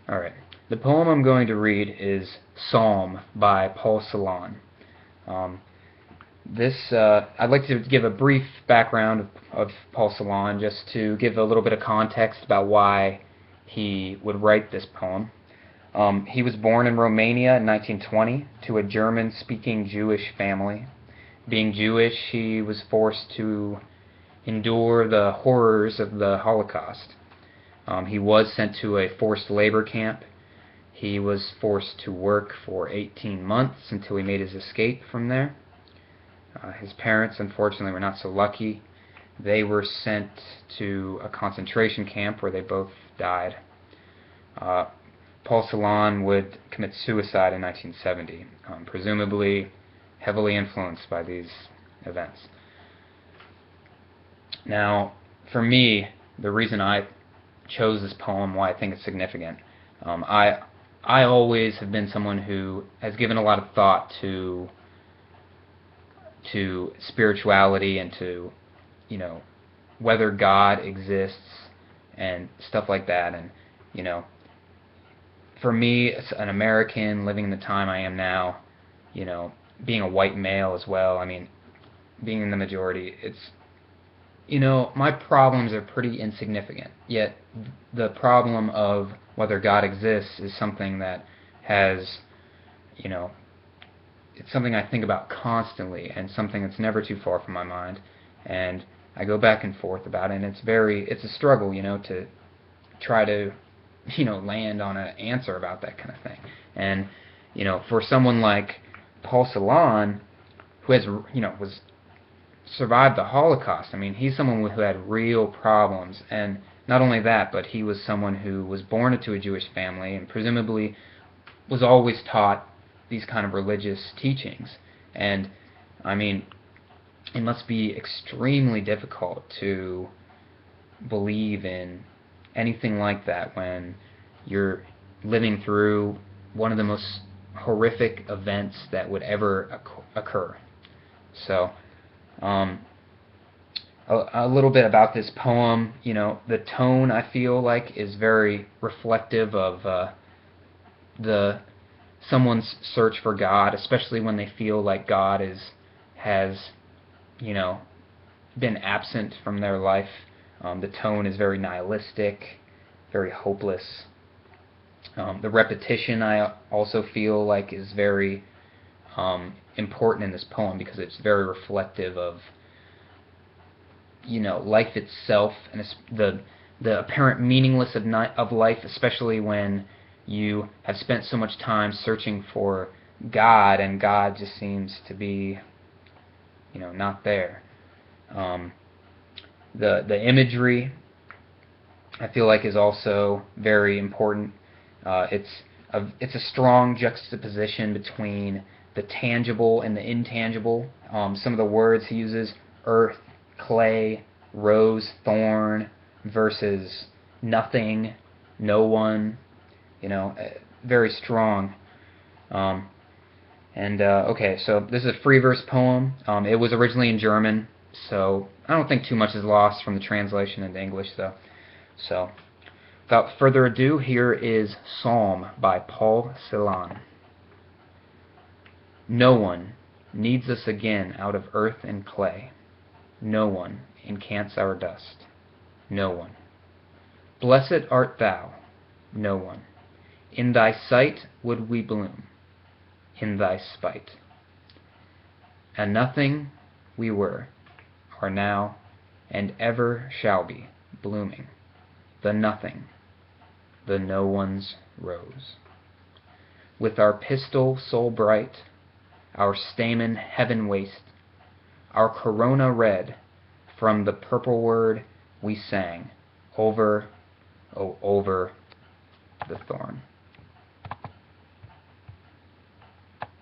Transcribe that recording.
Alright. The poem I'm going to read is Psalm by Paul Celan. Um, I'd like to give a brief background of Paul Celan, just to give a little bit of context about why he would write this poem. He was born in Romania in 1920 to a German-speaking Jewish family. Being Jewish, he was forced to endure the horrors of the Holocaust. He was sent to a forced labor camp. He was forced to work for 18 months until he made his escape from there. His parents, unfortunately, were not so lucky. They were sent to a concentration camp where they both died. Paul Celan would commit suicide in 1970, presumably heavily influenced by these events. Now, for me, the reason I chose this poem, why I think it's significant, I always have been someone who has given a lot of thought to spirituality and to, whether God exists and stuff like that. And, for me, as an American living in the time I am now, being a white male as well, I mean, being in the majority, my problems are pretty insignificant. Yet the problem of whether God exists is something that has, it's something I think about constantly, and something that's never too far from my mind. And I go back and forth about it, and it's a struggle, to try to, land on an answer about that kind of thing. And, for someone like Paul Celan, who has, survived the Holocaust, I mean, he's someone who had real problems. And not only that, but he was someone who was born into a Jewish family and presumably was always taught these kind of religious teachings. And, I mean, it must be extremely difficult to believe in anything like that when you're living through one of the most horrific events that would ever occur. So, a little bit about this poem. The tone, I feel like, is very reflective of someone's search for God, especially when they feel like God has been absent from their life. The tone is very nihilistic, very hopeless. The repetition, I also feel like, is very important in this poem, because it's very reflective of life itself, and the apparent meaningless of life, especially when you have spent so much time searching for God, and God just seems to be not there. The imagery, I feel like, is also very important. It's a strong juxtaposition between the tangible and the intangible. Some of the words he uses: earth, clay, rose, thorn, versus nothing, no one. Very strong. Okay, so this is a free verse poem. It was originally in German, so I don't think too much is lost from the translation into English, though. So, without further ado, here is Psalm by Paul Celan. No one kneads us again out of earth and clay. No one encants our dust. No one. Blessed art thou. No one. In thy sight would we bloom. In thy spite. And nothing we were, are now, and ever shall be, blooming. The nothing, the no one's rose. With our pistil soul bright, our stamen heaven waste, our corona red, from the purple word we sang, over, oh over, the thorn.